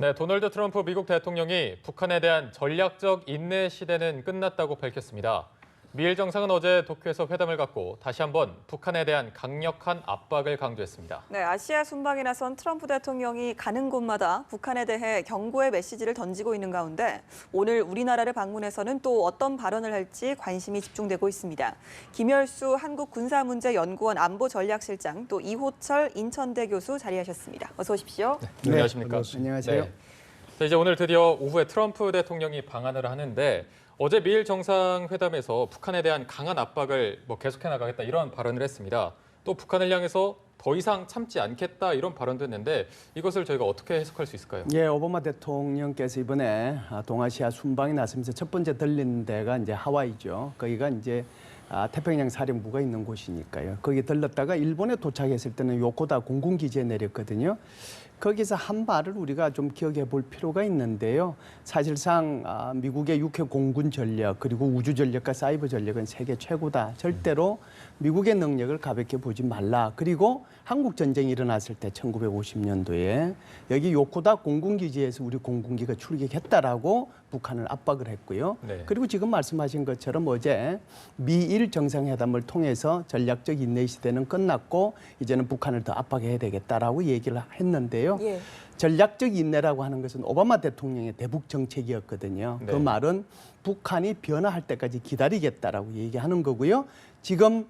네, 도널드 트럼프 미국 대통령이 북한에 대한 전략적 인내 시대는 끝났다고 밝혔습니다. 미일 정상은 어제 도쿄에서 회담을 갖고 다시 한번 북한에 대한 강력한 압박을 강조했습니다. 네, 아시아 순방에 나선 트럼프 대통령이 가는 곳마다 북한에 대해 경고의 메시지를 던지고 있는 가운데 오늘 우리나라를 방문해서는 또 어떤 발언을 할지 관심이 집중되고 있습니다. 김열수 한국군사문제연구원 안보전략실장 또 이호철 인천대 교수 자리하셨습니다. 어서 오십시오. 네, 안녕하십니까? 안녕하세요. 네. 자, 이제 오늘 드디어 오후에 트럼프 대통령이 방한을 하는데 어제 미일 정상회담에서 북한에 대한 강한 압박을 계속해 나가겠다 이런 발언을 했습니다. 또 북한을 향해서 더 이상 참지 않겠다 이런 발언도 했는데 이것을 저희가 어떻게 해석할 수 있을까요? 예, 오바마 대통령께서 이번에 동아시아 순방에 나서면서 첫 번째 들린 데가 이제 하와이죠. 거기가 이제 태평양 사령부가 있는 곳이니까요. 거기 들렀다가 일본에 도착했을 때는 요코다 공군기지에 내렸거든요. 거기서 한 말을 우리가 좀 기억해 볼 필요가 있는데요. 사실상 미국의 육해 공군 전력 그리고 우주 전력과 사이버 전력은 세계 최고다. 절대로 미국의 능력을 가볍게 보지 말라. 그리고 한국 전쟁이 일어났을 때 1950년도에 여기 요코다 공군기지에서 우리 공군기가 출격했다라고 북한을 압박을 했고요. 네. 그리고 지금 말씀하신 것처럼 어제 미일 정상회담을 통해서 전략적 인내 시대는 끝났고 이제는 북한을 더 압박해야 되겠다라고 얘기를 했는데요. 예. 전략적 인내라고 하는 것은 오바마 대통령의 대북 정책이었거든요. 네. 그 말은 북한이 변화할 때까지 기다리겠다라고 얘기하는 거고요. 지금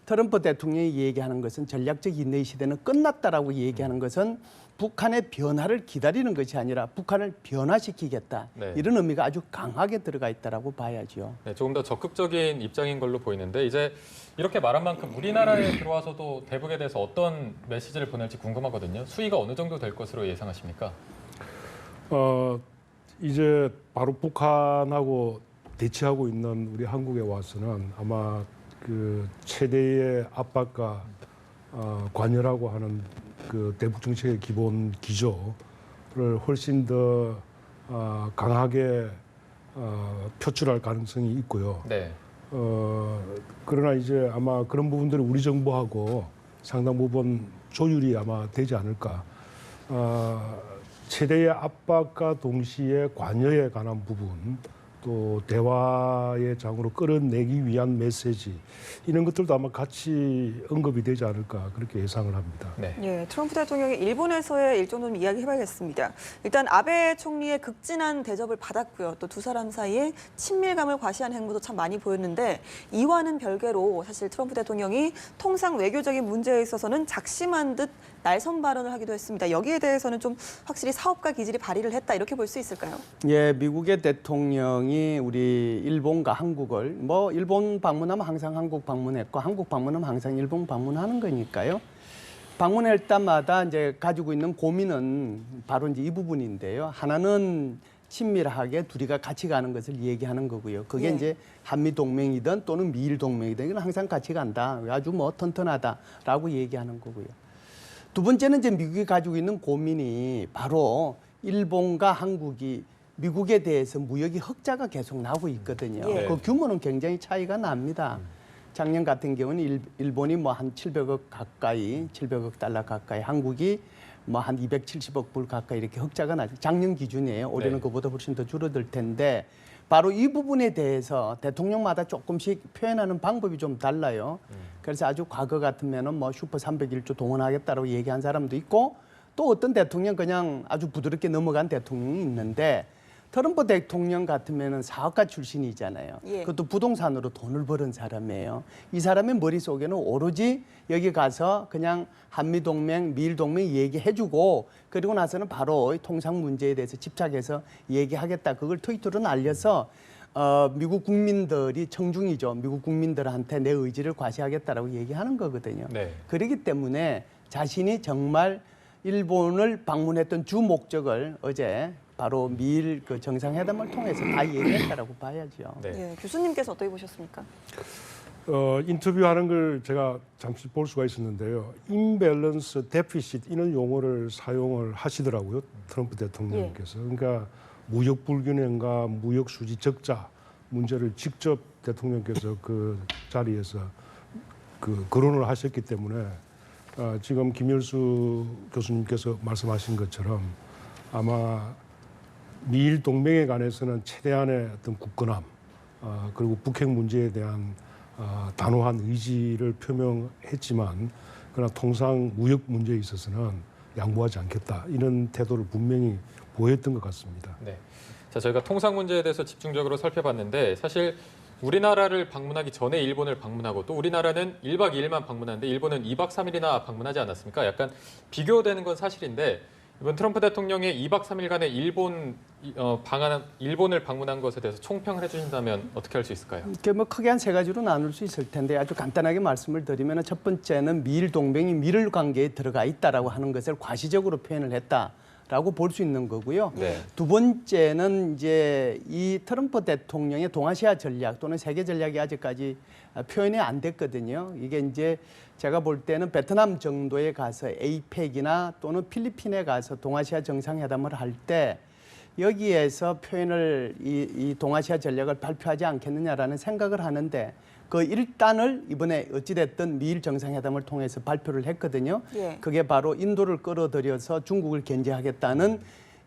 트럼프 대통령이 얘기하는 것은 전략적 인내 시대는 끝났다라고 얘기하는 것은 북한의 변화를 기다리는 것이 아니라 북한을 변화시키겠다. 네. 이런 의미가 아주 강하게 들어가 있다라고 봐야죠. 네, 조금 더 적극적인 입장인 걸로 보이는데 이제 이렇게 말한 만큼 우리나라에 들어와서도 대북에 대해서 어떤 메시지를 보낼지 궁금하거든요. 수위가 어느 정도 될 것으로 예상하십니까? 이제 바로 북한하고 대치하고 있는 우리 한국에 와서는 아마 그 최대의 압박과 관여라고 하는 그 대북 정책의 기본 기조를 훨씬 더 강하게 표출할 가능성이 있고요. 네. 그러나 이제 아마 그런 부분들이 우리 정부하고 상당 부분 조율이 아마 되지 않을까. 최대의 압박과 동시에 관여에 관한 부분, 또 대화의 장으로 끌어내기 위한 메시지 이런 것들도 아마 같이 언급이 되지 않을까 그렇게 예상을 합니다. 네. 예, 트럼프 대통령이 일본에서의 일정도 좀 이야기해봐야겠습니다. 일단 아베 총리의 극진한 대접을 받았고요. 또 두 사람 사이에 친밀감을 과시한 행보도 참 많이 보였는데 이와는 별개로 사실 트럼프 대통령이 통상 외교적인 문제에 있어서는 작심한 듯 날선 발언을 하기도 했습니다. 여기에 대해서는 좀 확실히 사업가 기질이 발휘를 했다 이렇게 볼 수 있을까요? 예, 미국의 대통령이 우리 일본과 한국을 일본 방문하면 항상 한국 방문했고 한국 방문하면 항상 일본 방문하는 거니까요. 방문할 때마다 이제 가지고 있는 고민은 바로 이제 이 부분인데요. 하나는 친밀하게 둘이가 같이 가는 것을 얘기하는 거고요. 그게 예. 이제 한미 동맹이든 또는 미일 동맹이든 이건 항상 같이 간다. 아주 튼튼하다라고 얘기하는 거고요. 두 번째는 이제 미국이 가지고 있는 고민이 바로 일본과 한국이 미국에 대해서 무역이 흑자가 계속 나고 있거든요. 예. 그 규모는 굉장히 차이가 납니다. 작년 같은 경우는 일본이 한 700억 가까이, 700억 달러 가까이, 한국이 한 270억 불 가까이 이렇게 흑자가 나죠. 작년 기준이에요. 올해는 네. 그보다 훨씬 더 줄어들 텐데 바로 이 부분에 대해서 대통령마다 조금씩 표현하는 방법이 좀 달라요. 그래서 아주 과거 같으면은 슈퍼 301조 동원하겠다라고 얘기한 사람도 있고 또 어떤 대통령 그냥 아주 부드럽게 넘어간 대통령이 있는데 트럼프 대통령 같으면은 사업가 출신이잖아요. 예. 그것도 부동산으로 돈을 버는 사람이에요. 이 사람의 머릿속에는 오로지 여기 가서 그냥 한미동맹, 미일동맹 얘기해주고 그리고 나서는 바로 통상 문제에 대해서 집착해서 얘기하겠다. 그걸 트위터로 날려서 미국 국민들이 청중이죠. 미국 국민들한테 내 의지를 과시하겠다라고 얘기하는 거거든요. 네. 그렇기 때문에 자신이 정말 일본을 방문했던 주 목적을 어제 바로 미일 그 정상회담을 통해서 다 얘기했다라고 봐야죠. 네. 예, 교수님께서 어떻게 보셨습니까? 인터뷰하는 걸 제가 잠시 볼 수가 있었는데요. 임밸런스 데피시트 이런 용어를 사용을 하시더라고요. 트럼프 대통령께서. 그러니까 무역 불균형과 무역 수지 적자 문제를 직접 대통령께서 그 자리에서 그 거론을 하셨기 때문에 지금 김열수 교수님께서 말씀하신 것처럼 아마 미일 동맹에 관해서는 최대한의 어떤 굳건함 그리고 북핵 문제에 대한 단호한 의지를 표명했지만 그러나 통상 무역 문제에 있어서는 양보하지 않겠다 이런 태도를 분명히 보였던 것 같습니다. 네. 자, 저희가 통상 문제에 대해서 집중적으로 살펴봤는데 사실 우리나라를 방문하기 전에 일본을 방문하고 또 우리나라는 1박 2일만 방문하는데 일본은 2박 3일이나 방문하지 않았습니까? 약간 비교되는 건 사실인데 이번 트럼프 대통령의 2박 3일간의 일본을 방문한 것에 대해서 총평을 해주신다면 어떻게 할 수 있을까요? 이렇게 뭐 크게 한 세 가지로 나눌 수 있을 텐데 아주 간단하게 말씀을 드리면 첫 번째는 미일 동맹이 미일 관계에 들어가 있다라고 하는 것을 과시적으로 표현을 했다라고 볼 수 있는 거고요. 네. 두 번째는 이제 이 트럼프 대통령의 동아시아 전략 또는 세계 전략이 아직까지 표현이 안 됐거든요. 이게 이제 제가 볼 때는 베트남 정도에 가서 에이펙이나 또는 필리핀에 가서 동아시아 정상회담을 할 때 여기에서 표현을 이 동아시아 전략을 발표하지 않겠느냐라는 생각을 하는데 그 일단을 이번에 어찌됐든 미일 정상회담을 통해서 발표를 했거든요. 예. 그게 바로 인도를 끌어들여서 중국을 견제하겠다는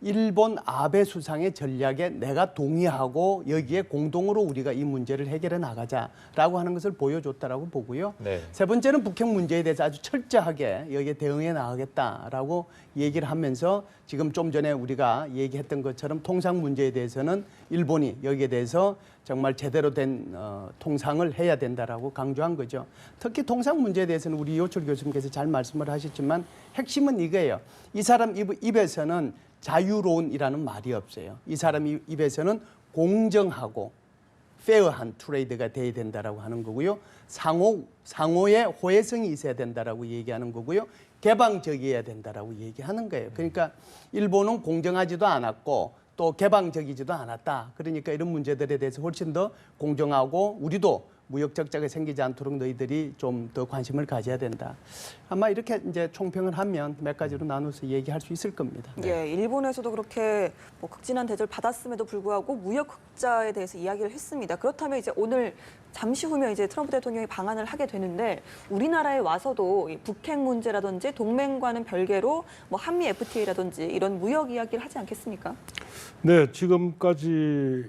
일본 아베 수상의 전략에 내가 동의하고 여기에 공동으로 우리가 이 문제를 해결해 나가자라고 하는 것을 보여줬다라고 보고요. 네. 세 번째는 북핵 문제에 대해서 아주 철저하게 여기에 대응해 나가겠다라고 얘기를 하면서 지금 좀 전에 우리가 얘기했던 것처럼 통상 문제에 대해서는 일본이 여기에 대해서 정말 제대로 된 통상을 해야 된다라고 강조한 거죠. 특히 통상 문제에 대해서는 우리 이호철 교수님께서 잘 말씀을 하셨지만 핵심은 이거예요. 이 사람 입에서는 자유로운이라는 말이 없어요. 이 사람 입에서는 공정하고 페어한 트레이드가 돼야 된다라고 하는 거고요. 상호의 호혜성이 있어야 된다라고 얘기하는 거고요. 개방적이어야 된다라고 얘기하는 거예요. 그러니까 일본은 공정하지도 않았고 또 개방적이지도 않았다. 그러니까 이런 문제들에 대해서 훨씬 더 공정하고 우리도 무역 적자가 생기지 않도록 너희들이 좀 더 관심을 가져야 된다. 아마 이렇게 이제 총평을 하면 몇 가지로 나눠서 얘기할 수 있을 겁니다. 예, 일본에서도 그렇게 뭐 극진한 대접을 받았음에도 불구하고 무역 흑자에 대해서 이야기를 했습니다. 그렇다면 이제 오늘 잠시 후면 이제 트럼프 대통령이 방한을 하게 되는데 우리나라에 와서도 이 북핵 문제라든지 동맹과는 별개로 뭐 한미 FTA라든지 이런 무역 이야기를 하지 않겠습니까? 네, 지금까지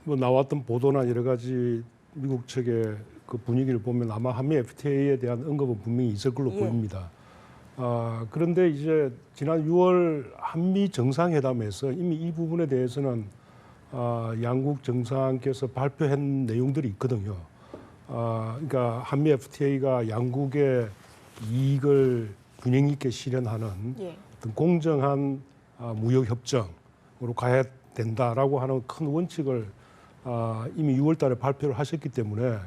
뭐 나왔던 보도나 여러 가지 미국 측의 그 분위기를 보면 아마 한미 FTA에 대한 언급은 분명히 있을 걸로 예. 보입니다. 그런데 이제 지난 6월 한미 정상회담에서 이미 이 부분에 대해서는 양국 정상께서 발표한 내용들이 있거든요. 그러니까 한미 FTA가 양국의 이익을 균형 있게 실현하는 예. 어떤 공정한 무역 협정으로 가야 된다라고 하는 큰 원칙을 이미 6월 달에 발표를 하셨기 때문에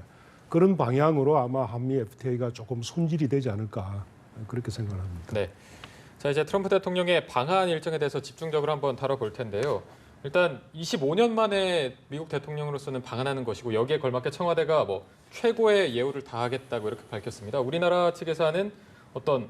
그런 방향으로 아마 한미 FTA가 조금 손질이 되지 않을까 그렇게 생각을 합니다. 네. 자, 이제 트럼프 대통령의 방한 일정에 대해서 집중적으로 한번 다뤄볼 텐데요. 일단 25년 만에 미국 대통령으로서는 방한하는 것이고 여기에 걸맞게 청와대가 뭐 최고의 예우를 다하겠다고 이렇게 밝혔습니다. 우리나라 측에서 하는 어떤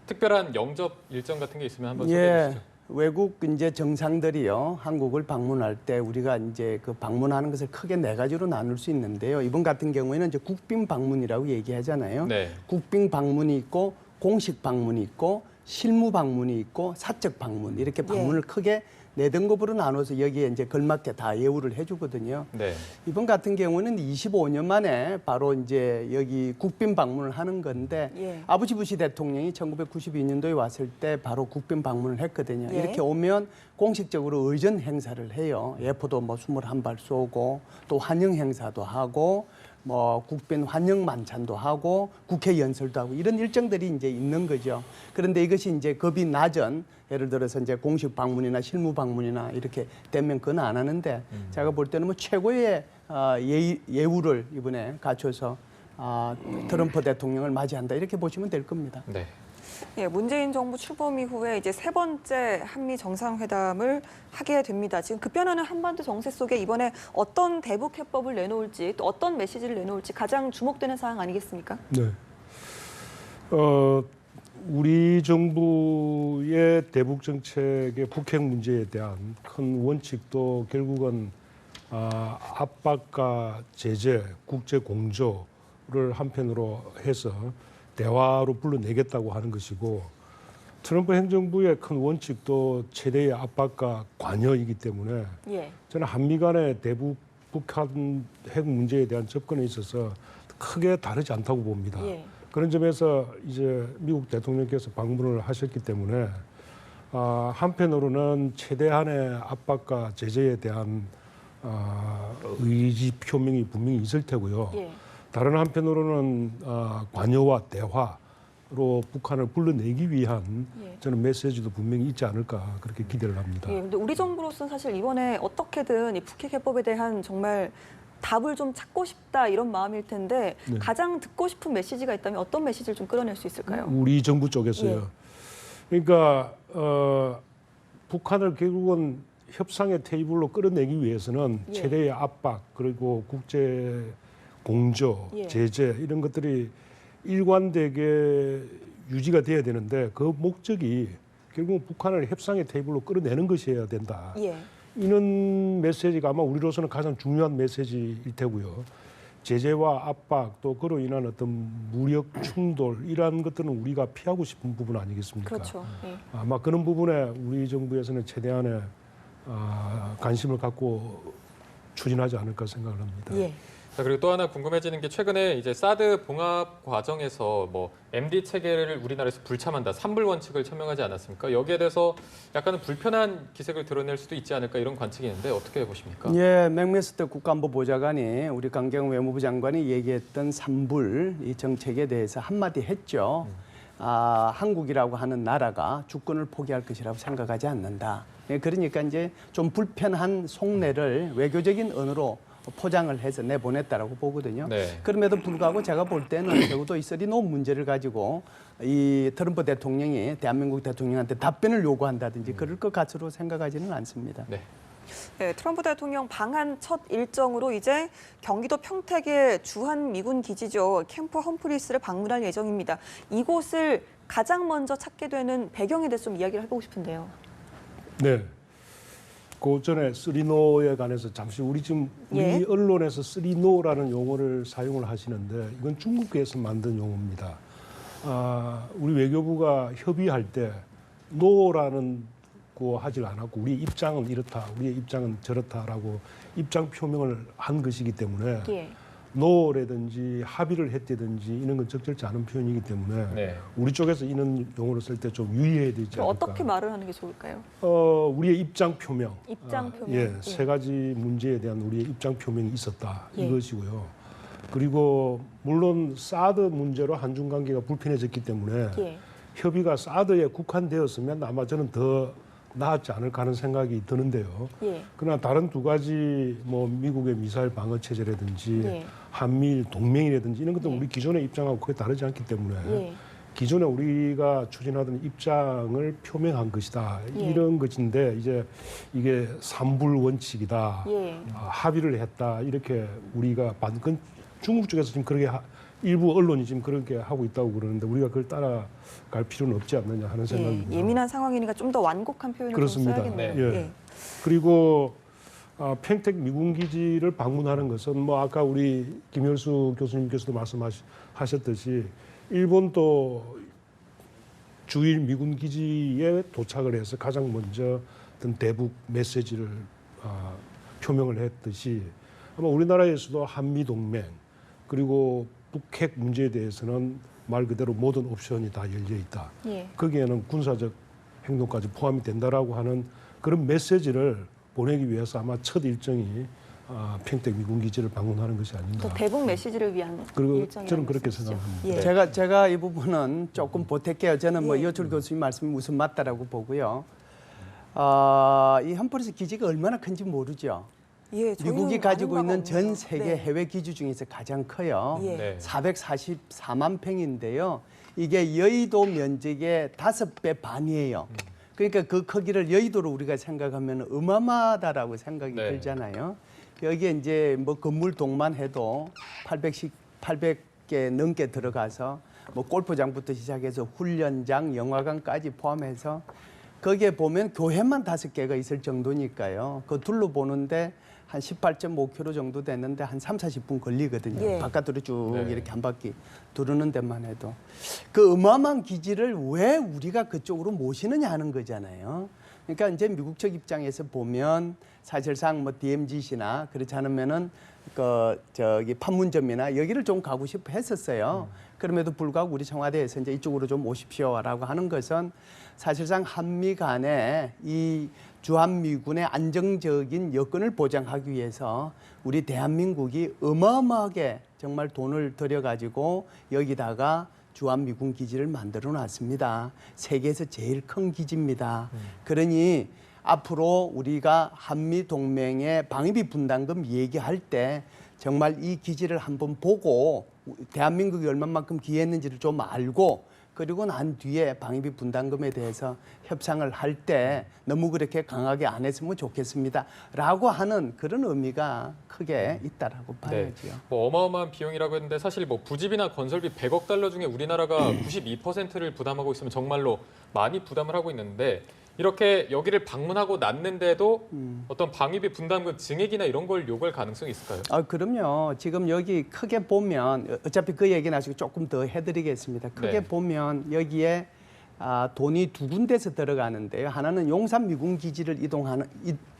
특별한 영접 일정 같은 게 있으면 한번 소개해 주시죠. 외국 이제 정상들이요 한국을 방문할 때 우리가 이제 그 방문하는 것을 크게 네 가지로 나눌 수 있는데요. 이번 같은 경우에는 이제 국빈 방문이라고 얘기하잖아요. 네. 국빈 방문이 있고 공식 방문이 있고 실무 방문이 있고 사적 방문 이렇게 방문을 크게 네 등급으로 나눠서 여기에 이제 걸맞게 다 예우를 해주거든요. 네. 이번 같은 경우는 25년 만에 바로 이제 여기 국빈 방문을 하는 건데 예. 아버지 부시 대통령이 1992년도에 왔을 때 바로 국빈 방문을 했거든요. 예. 이렇게 오면 공식적으로 의전 행사를 해요. 예포도 뭐 21발 쏘고 또 환영 행사도 하고 뭐 국빈 환영 만찬도 하고 국회 연설도 하고 이런 일정들이 이제 있는 거죠. 그런데 이것이 이제 급이 낮은 예를 들어서 이제 공식 방문이나 실무 방문이나 이렇게 되면 그건 안 하는데 제가 볼 때는 뭐 최고의 예우를 이번에 갖춰서 트럼프 대통령을 맞이한다 이렇게 보시면 될 겁니다. 네. 예, 문재인 정부 출범 이후에 이제 세 번째 한미 정상회담을 하게 됩니다. 지금 급변하는 한반도 정세 속에 이번에 어떤 대북 해법을 내놓을지 또 어떤 메시지를 내놓을지 가장 주목되는 사항 아니겠습니까? 네. 우리 정부의 대북 정책의 북핵 문제에 대한 큰 원칙도 결국은 압박과 제재, 국제 공조를 한편으로 해서 대화로 불러내겠다고 하는 것이고 트럼프 행정부의 큰 원칙도 최대의 압박과 관여이기 때문에 예. 저는 한미 간의 대북 북한 핵 문제에 대한 접근에 있어서 크게 다르지 않다고 봅니다. 예. 그런 점에서 이제 미국 대통령께서 방문을 하셨기 때문에 한편으로는 최대한의 압박과 제재에 대한 의지 표명이 분명히 있을 테고요. 예. 다른 한편으로는 관여와 대화로 북한을 불러내기 위한 예. 저는 메시지도 분명히 있지 않을까 그렇게 기대를 합니다. 예, 근데 우리 정부로서는 사실 이번에 어떻게든 이 북핵 해법에 대한 정말 답을 좀 찾고 싶다 이런 마음일 텐데 네. 가장 듣고 싶은 메시지가 있다면 어떤 메시지를 좀 끌어낼 수 있을까요? 우리 정부 쪽에서요. 그러니까 북한을 결국은 협상의 테이블로 끌어내기 위해서는 예. 최대의 압박 그리고 국제 공조, 예. 제재 이런 것들이 일관되게 유지가 돼야 되는데 그 목적이 결국 북한을 협상의 테이블로 끌어내는 것이어야 된다. 예. 이런 메시지가 아마 우리로서는 가장 중요한 메시지일 테고요. 제재와 압박 또 그로 인한 어떤 무력 충돌 이러한 것들은 우리가 피하고 싶은 부분 아니겠습니까? 그렇죠. 예. 아마 그런 부분에 우리 정부에서는 최대한의 관심을 갖고 추진하지 않을까 생각을 합니다. 예. 자, 그리고 또 하나 궁금해지는 게 최근에 이제 사드 봉합 과정에서 뭐 MD 체계를 우리나라에서 불참한다, 삼불 원칙을 천명하지 않았습니까? 여기에 대해서 약간은 불편한 기색을 드러낼 수도 있지 않을까 이런 관측이 있는데 어떻게 보십니까? 예, 맥메스터 국가안보보좌관이 우리 강경호 외무부 장관이 얘기했던 삼불 이 정책에 대해서 한마디 했죠. 한국이라고 하는 나라가 주권을 포기할 것이라고 생각하지 않는다. 예, 그러니까 이제 좀 불편한 속내를 외교적인 언어로 포장을 해서 내보냈다라고 보거든요. 네. 그럼에도 불구하고 제가 볼 때는 적어도 이 쓰리노 문제를 가지고 이 트럼프 대통령이 대한민국 대통령한테 답변을 요구한다든지 그럴 것 같으로 생각하지는 않습니다. 네. 네, 트럼프 대통령 방한 첫 일정으로 이제 경기도 평택의 주한 미군 기지죠. 캠프 험프리스를 방문할 예정입니다. 이곳을 가장 먼저 찾게 되는 배경에 대해서 좀 이야기를 해보고 싶은데요. 네. 그 전에 쓰리노에 관해서 잠시 우리 지금 우리 언론에서 쓰리노라는 용어를 사용을 하시는데 이건 중국에서 만든 용어입니다. 우리 외교부가 협의할 때 노라는 거 하질 않았고 우리 입장은 이렇다, 우리의 입장은 저렇다라고 입장 표명을 한 것이기 때문에 예. 노라든지 합의를 했다든지 이런 건 적절치 않은 표현이기 때문에 네. 우리 쪽에서 이런 용어를 쓸 때 좀 유의해야 되지 그럼 않을까. 어떻게 말을 하는 게 좋을까요? 우리의 입장 표명. 입장 표명. 예, 세 가지 문제에 대한 우리의 입장 표명이 있었다. 예. 이것이고요. 그리고 물론 사드 문제로 한중 관계가 불편해졌기 때문에 예. 협의가 사드에 국한되었으면 아마 저는 더 나았지 않을까 하는 생각이 드는데요. 예. 그러나 다른 두 가지 뭐 미국의 미사일 방어 체제라든지 예. 한미일 동맹이라든지 이런 것도 예. 우리 기존의 입장하고 크게 다르지 않기 때문에 예. 기존에 우리가 추진하던 입장을 표명한 것이다. 예. 이런 것인데 이제 이게 삼불 원칙이다. 예. 합의를 했다. 이렇게 우리가 그건 중국 쪽에서 지금 그렇게 일부 언론이 지금 그렇게 하고 있다고 그러는데 우리가 그걸 따라갈 필요는 없지 않느냐 하는 생각입니다. 예민한 상황이니까 좀 더 완곡한 표현을 좀 그렇습니다. 써야겠네요. 예. 예. 그리고 평택 미군 기지를 방문하는 것은 뭐 아까 우리 김열수 교수님께서도 말씀하셨듯이 일본도 주일 미군 기지에 도착을 해서 가장 먼저 어떤 대북 메시지를 표명을 했듯이 아마 우리나라에서도 한미 동맹 그리고 북핵 문제에 대해서는 말 그대로 모든 옵션이 다 열려 있다. 예. 거기에는 군사적 행동까지 포함이 된다라고 하는 그런 메시지를 보내기 위해서 아마 첫 일정이 평택 미군 기지를 방문하는 것이 아닌가. 또 대북 메시지를 위한 그리고 일정이라는 저는 그렇게 말씀이시죠? 생각합니다. 예. 제가 이 부분은 조금 보탤게요. 저는 뭐 예. 이호철 교수님 말씀이 우선 맞다라고 보고요. 이 험프리스 기지가 얼마나 큰지 모르죠. 예, 저희는 미국이 가지고 아는 있는 바가 전 없네요. 세계 네. 해외 기지 중에서 가장 커요. 예. 네. 444만 평인데요. 이게 여의도 면적의 5배 반이에요. 그러니까 그 크기를 여의도로 우리가 생각하면 어마어마하다라고 생각이 네. 들잖아요. 여기에 이제 뭐 건물 동만 해도 800개 넘게 들어가서 뭐 골프장부터 시작해서 훈련장, 영화관까지 포함해서 거기에 보면 교회만 5개가 있을 정도니까요. 그 둘러보는데 한 18.5km 정도 됐는데 한 3, 40분 걸리거든요. 예. 바깥으로 쭉 네. 이렇게 한 바퀴 두르는 데만 해도. 그 어마어마한 기지를 왜 우리가 그쪽으로 모시느냐 하는 거잖아요. 그러니까 이제 미국 측 입장에서 보면 사실상 뭐 DMZ시나 그렇지 않으면은 저기 판문점이나 여기를 좀 가고 싶어 했었어요. 그럼에도 불구하고 우리 청와대에서 이제 이쪽으로 좀 오십시오라고 하는 것은 사실상 한미 간에 이 주한미군의 안정적인 여건을 보장하기 위해서 우리 대한민국이 어마어마하게 정말 돈을 들여가지고 여기다가 주한미군 기지를 만들어 놨습니다. 세계에서 제일 큰 기지입니다. 그러니 앞으로 우리가 한미동맹의 방위비 분담금 얘기할 때 정말 이 기지를 한번 보고 대한민국이 얼마만큼 기여했는지를 좀 알고 그리고 난 뒤에 방위비 분담금에 대해서 협상을 할 때 너무 그렇게 강하게 안 했으면 좋겠습니다. 라고 하는 그런 의미가 크게 있다라고 봐야죠. 뭐 어마어마한 비용이라고 했는데 사실 뭐 부집이나 건설비 100억 달러 중에 우리나라가 92%를 부담하고 있으면 정말로 많이 부담을 하고 있는데 이렇게 여기를 방문하고 났는데도 어떤 방위비 분담금 증액이나 이런 걸 요구할 가능성이 있을까요? 아, 그럼요. 지금 여기 크게 보면 어차피 그 얘기 나중에 조금 더 해드리겠습니다. 크게 네. 보면 여기에 돈이 두 군데서 들어가는데요. 하나는 용산 미군 기지를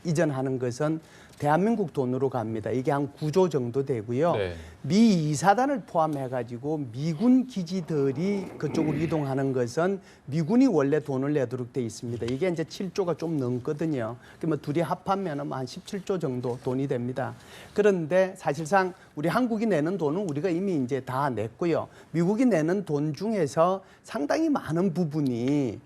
이전하는 것은 대한민국 돈으로 갑니다. 이게 한 9조 정도 되고요. 네. 미 2사단을 포함해가지고 미군 기지들이 그쪽으로 이동하는 것은 미군이 원래 돈을 내도록 돼 있습니다. 이게 이제 7조가 좀 넘거든요. 그러면 둘이 합하면 한 17조 정도 돈이 됩니다. 그런데 사실상 우리 한국이 내는 돈은 우리가 이미 이제 다 냈고요. 미국이 내는 돈 중에서 상당히 많은 부분이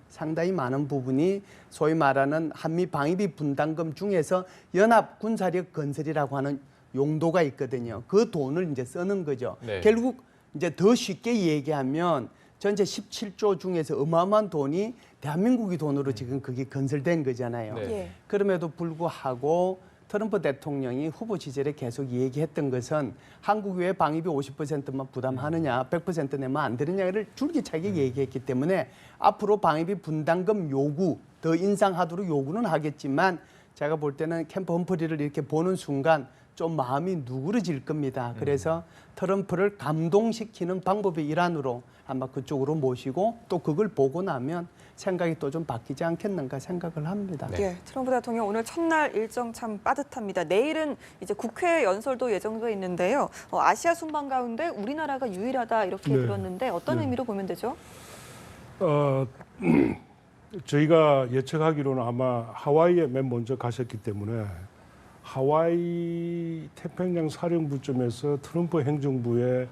소위 말하는 한미 방위비 분담금 중에서 연합 군사력 건설이라고 하는 용도가 있거든요. 그 돈을 이제 쓰는 거죠. 네. 결국 이제 더 쉽게 얘기하면 전체 17조 중에서 어마어마한 돈이 대한민국의 돈으로 지금 그게 건설된 거잖아요. 네. 예. 그럼에도 불구하고 트럼프 대통령이 후보 시절에 계속 얘기했던 것은 한국이 왜 방위비 50%만 부담하느냐, 100% 내면 안 되느냐를 줄기차게 얘기했기 때문에 앞으로 방위비 분담금 요구 더 인상하도록 요구는 하겠지만 제가 볼 때는 캠프 험프리를 이렇게 보는 순간 좀 마음이 누그러질 겁니다. 그래서 트럼프를 감동시키는 방법의 일환으로 아마 그쪽으로 모시고 또 그걸 보고 나면 생각이 또 좀 바뀌지 않겠는가 생각을 합니다. 네. 예, 트럼프 대통령 오늘 첫날 일정 참 빠듯합니다. 내일은 이제 국회 연설도 예정돼 있는데요. 아시아 순방 가운데 우리나라가 유일하다 이렇게 네. 들었는데 어떤 네. 의미로 보면 되죠? 저희가 예측하기로는 아마 하와이에 맨 먼저 가셨기 때문에 하와이 태평양 사령부점에서 트럼프 행정부의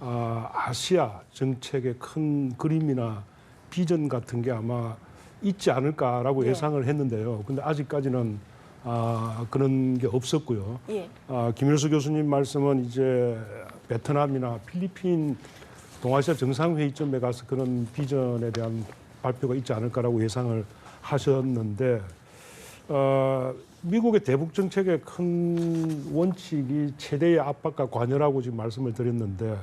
아시아 정책의 큰 그림이나 비전 같은 게 아마 있지 않을까라고 예. 예상을 했는데요. 근데 아직까지는 그런 게 없었고요. 예. 김일수 교수님 말씀은 이제 베트남이나 필리핀 동아시아 정상회의점에 가서 그런 비전에 대한 발표가 있지 않을까라고 예상을 하셨는데 미국의 대북 정책의 큰 원칙이 최대의 압박과 관여라고 지금 말씀을 드렸는데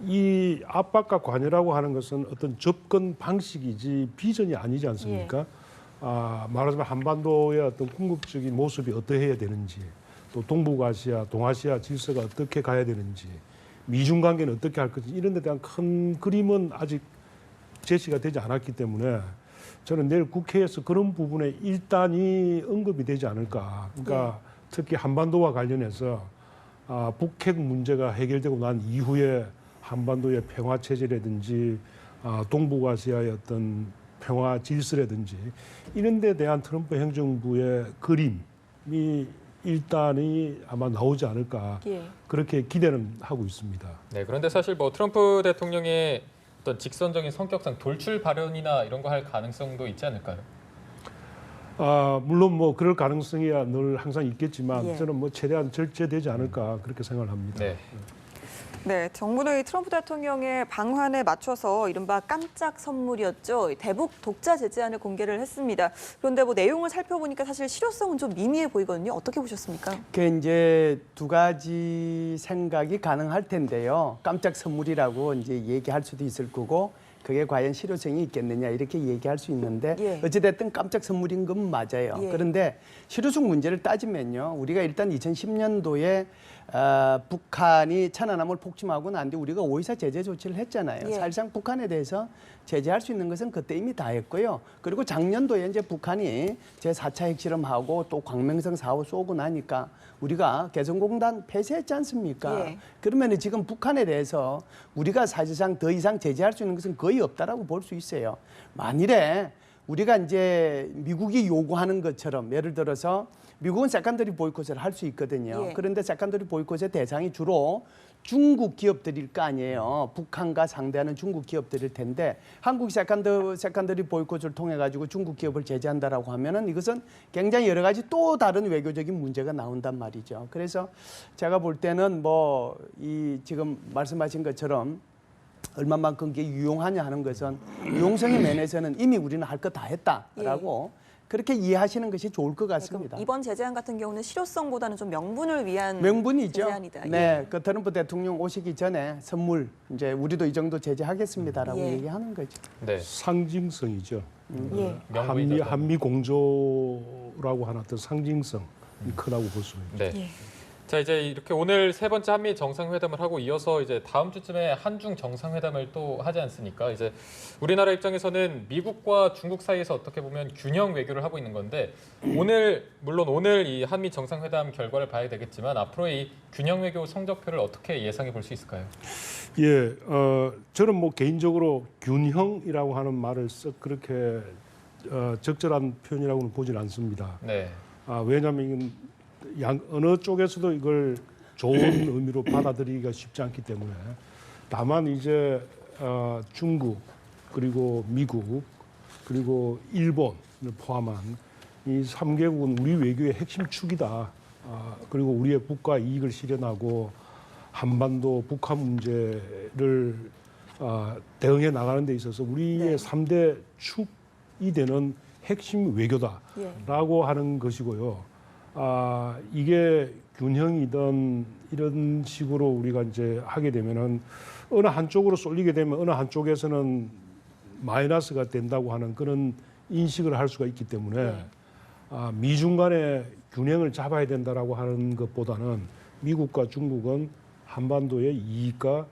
이 압박과 관여라고 하는 것은 어떤 접근 방식이지 비전이 아니지 않습니까? 말하자면 한반도의 어떤 궁극적인 모습이 어떠해야 되는지, 또 동북아시아, 동아시아 질서가 어떻게 가야 되는지, 미중 관계는 어떻게 할 건지 이런 데 대한 큰 그림은 아직 제시가 되지 않았기 때문에 저는 내일 국회에서 그런 부분에 일단이 언급이 되지 않을까. 그러니까 특히 한반도와 관련해서 북핵 문제가 해결되고 난 이후에 한반도의 평화 체제라든지 동북아시아의 어떤 평화 질서라든지 이런 데 대한 트럼프 행정부의 그림이 일단이 아마 나오지 않을까. 예. 그렇게 기대는 하고 있습니다. 네, 그런데 사실 뭐 트럼프 대통령의 어떤 직선적인 성격상 돌출 발언이나 이런 거 할 가능성도 있지 않을까요? 물론 뭐 그럴 가능성이야 늘 항상 있겠지만 예. 저는 뭐 최대한 절제되지 않을까 그렇게 생각을 합니다. 네. 네, 정부는 이 트럼프 대통령의 방한에 맞춰서 이른바 깜짝 선물이었죠. 대북 독자 제재안을 공개를 했습니다. 그런데 뭐 내용을 살펴보니까 사실 실효성은 좀 미미해 보이거든요. 어떻게 보셨습니까? 그 이제 두 가지 생각이 가능할 텐데요. 깜짝 선물이라고 이제 얘기할 수도 있을 거고 그게 과연 실효성이 있겠느냐 이렇게 얘기할 수 있는데 예. 어찌됐든 깜짝 선물인 건 맞아요. 예. 그런데 실효성 문제를 따지면요. 우리가 일단 2010년도에 북한이 천안함을 폭침하고 난 뒤 우리가 5.24 제재 조치를 했잖아요. 예. 사실상 북한에 대해서 제재할 수 있는 것은 그때 이미 다 했고요. 그리고 작년도에 이제 북한이 제4차 핵실험하고 또 광명성 사고 쏘고 나니까 우리가 개성공단 폐쇄했지 않습니까? 예. 그러면 지금 북한에 대해서 우리가 사실상 더 이상 제재할 수 있는 것은 거의 없다라고 볼 수 있어요. 만일에 우리가 이제 미국이 요구하는 것처럼 예를 들어서 미국은 세컨더리 보이콧을 할 수 있거든요. 예. 그런데 세컨더리 보이콧의 대상이 주로 중국 기업들일 거 아니에요. 북한과 상대하는 중국 기업들일 텐데 한국이 세컨더리 보이콧을 통해 가지고 중국 기업을 제재한다라고 하면은 이것은 굉장히 여러 가지 또 다른 외교적인 문제가 나온단 말이죠. 그래서 제가 볼 때는 뭐 이 지금 말씀하신 것처럼 얼마만큼 그게 유용하냐 하는 것은 유용성의 면에서는 이미 우리는 할 거 다 했다라고 그렇게 이해하시는 것이 좋을 것 같습니다. 그럼 이번 제재안 같은 경우는 실효성보다는 좀 명분을 위한 명분이죠. 제재안이다. 네, 그 트럼프 대통령 오시기 전에 선물 이제 우리도 이 정도 제재하겠습니다라고 예. 얘기하는 거죠. 네. 상징성이죠. 예. 명분이다. 한미 공조라고 하는 어떤 상징성이 크다고 볼 수 있죠. 네. 예. 자, 이제 이렇게 오늘 세 번째 한미 정상회담을 하고 이어서 이제 다음 주쯤에 한중 정상회담을 또 하지 않습니까? 이제 우리나라 입장에서는 미국과 중국 사이에서 어떻게 보면 균형 외교를 하고 있는 건데 물론 오늘 이 한미 정상회담 결과를 봐야 되겠지만 앞으로 이 균형 외교 성적표를 어떻게 예상해 볼 수 있을까요? 예, 저는 뭐 개인적으로 균형이라고 하는 말을 썩 그렇게 적절한 표현이라고는 보진 않습니다. 네. 왜냐하면 이건 어느 쪽에서도 이걸 좋은 의미로 받아들이기가 쉽지 않기 때문에 다만 이제 중국 그리고 미국 그리고 일본을 포함한 이 3개국은 우리 외교의 핵심 축이다. 그리고 우리의 국가 이익을 실현하고 한반도 북한 문제를 대응해 나가는 데 있어서 우리의 네. 3대 축이 되는 핵심 외교다라고 하는 것이고요. 이게 균형이든 이런 식으로 우리가 이제 하게 되면은 어느 한쪽으로 쏠리게 되면 어느 한쪽에서는 마이너스가 된다고 하는 그런 인식을 할 수가 있기 때문에 미중 간의 균형을 잡아야 된다라고 하는 것보다는 미국과 중국은 한반도의 이익과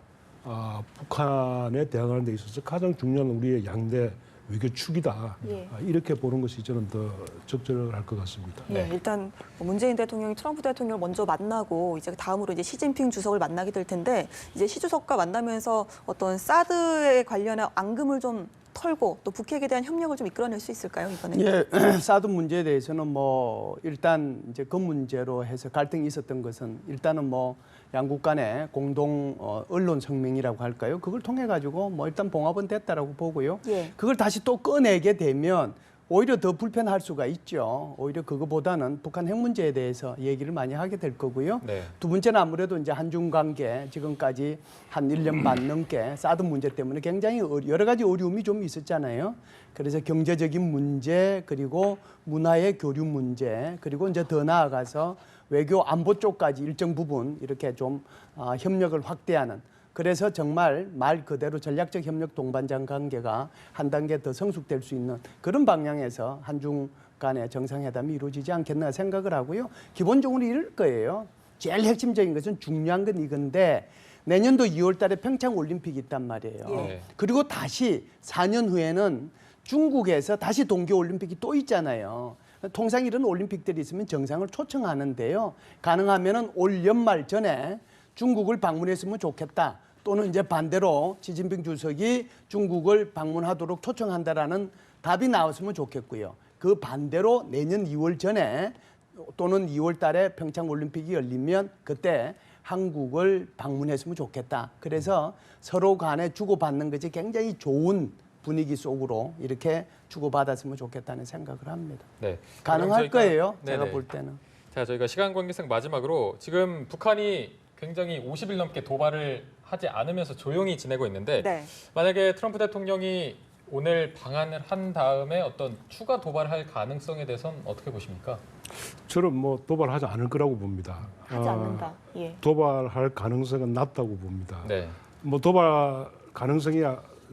북한에 대응하는 데 있어서 가장 중요한 우리의 양대 외교 축이다. 예. 이렇게 보는 것이 저는 더 적절할 것 같습니다. 예, 일단 문재인 대통령이 트럼프 대통령을 먼저 만나고 이제 다음으로 이제 시진핑 주석을 만나게 될 텐데 이제 시 주석과 만나면서 어떤 사드에 관련한 앙금을 좀 털고 또 북핵에 대한 협력을 좀 이끌어낼 수 있을까요 이번에? 예, 사드 문제에 대해서는 뭐 일단 이제 그 문제로 해서 갈등이 있었던 것은 일단은 뭐 양국 간의 공동 언론 성명이라고 할까요? 그걸 통해 가지고 뭐 일단 봉합은 됐다라고 보고요. 예. 그걸 다시 또 꺼내게 되면 오히려 더 불편할 수가 있죠. 오히려 그거보다는 북한 핵 문제에 대해서 얘기를 많이 하게 될 거고요. 네. 두 번째는 아무래도 이제 한중 관계 지금까지 한 1년 반 넘게 사드 문제 때문에 굉장히 여러 가지 어려움이 좀 있었잖아요. 그래서 경제적인 문제 그리고 문화의 교류 문제 그리고 이제 더 나아가서 외교 안보 쪽까지 일정 부분 이렇게 좀 협력을 확대하는 그래서 정말 말 그대로 전략적 협력 동반자 관계가 한 단계 더 성숙될 수 있는 그런 방향에서 한중 간의 정상회담이 이루어지지 않겠나 생각을 하고요. 기본적으로 이럴 거예요. 제일 핵심적인 것은 중요한 건 이건데 내년도 2월 달에 평창 올림픽이 있단 말이에요. 예. 그리고 다시 4년 후에는 중국에서 다시 동계 올림픽이 또 있잖아요. 통상 이런 올림픽들이 있으면 정상을 초청하는데요. 가능하면은 올 연말 전에 중국을 방문했으면 좋겠다. 또는 이제 반대로 시진핑 주석이 중국을 방문하도록 초청한다라는 답이 나왔으면 좋겠고요. 그 반대로 내년 2월 전에 또는 2월 달에 평창 올림픽이 열리면 그때 한국을 방문했으면 좋겠다. 그래서 서로 간에 주고받는 것이 굉장히 좋은 분위기 속으로 이렇게 주고받았으면 좋겠다는 생각을 합니다. 네. 가능할 그럼 저희가- 거예요. 제가 네네. 볼 때는. 자, 저희가 시간 관계상 마지막으로 지금 북한이 굉장히 50일 넘게 도발을 하지 않으면서 조용히 지내고 있는데 네. 만약에 트럼프 대통령이 오늘 방한을 한 다음에 어떤 추가 도발을 할 가능성에 대해서는 어떻게 보십니까? 저는 뭐 도발하지 않을 거라고 봅니다. 하지 않는다. 예. 도발할 가능성은 낮다고 봅니다. 네. 뭐 도발 가능성이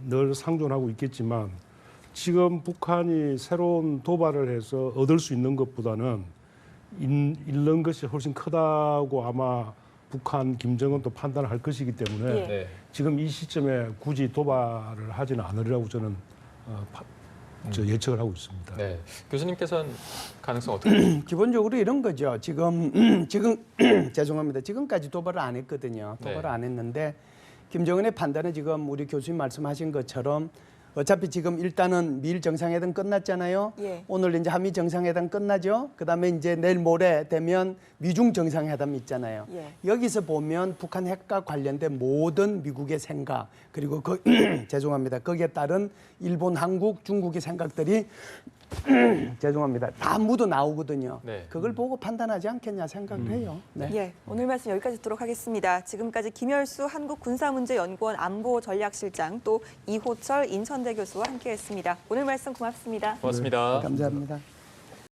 늘 상존하고 있겠지만 지금 북한이 새로운 도발을 해서 얻을 수 있는 것보다는 잃는 것이 훨씬 크다고 아마 북한 김정은도 판단을 할 것이기 때문에 예. 네. 지금 이 시점에 굳이 도발을 하지는 않으리라고 저는 예측을 하고 있습니다. 네. 교수님께서는 가능성 어떻게 보십니까? 기본적으로 이런 거죠. 지금 죄송합니다. 지금까지 도발을 안 했거든요. 도발을 네. 안 했는데 김정은의 판단은 지금 우리 교수님 말씀하신 것처럼 어차피 지금 일단은 미일 정상회담 끝났잖아요. 예. 오늘 이제 한미 정상회담 끝나죠. 그다음에 이제 내일 모레 되면 미중 정상회담 있잖아요. 예. 여기서 보면 북한 핵과 관련된 모든 미국의 생각 그리고 죄송합니다. 거기에 따른 일본, 한국, 중국의 생각들이 죄송합니다. 다 묻어 나오거든요. 네. 그걸 보고 판단하지 않겠냐 생각을 해요. 네. 예, 오늘 말씀 여기까지 듣도록 하겠습니다. 지금까지 김열수 한국군사문제연구원 안보전략실장 또 이호철 인천대 교수와 함께했습니다. 오늘 말씀 고맙습니다. 고맙습니다. 감사합니다.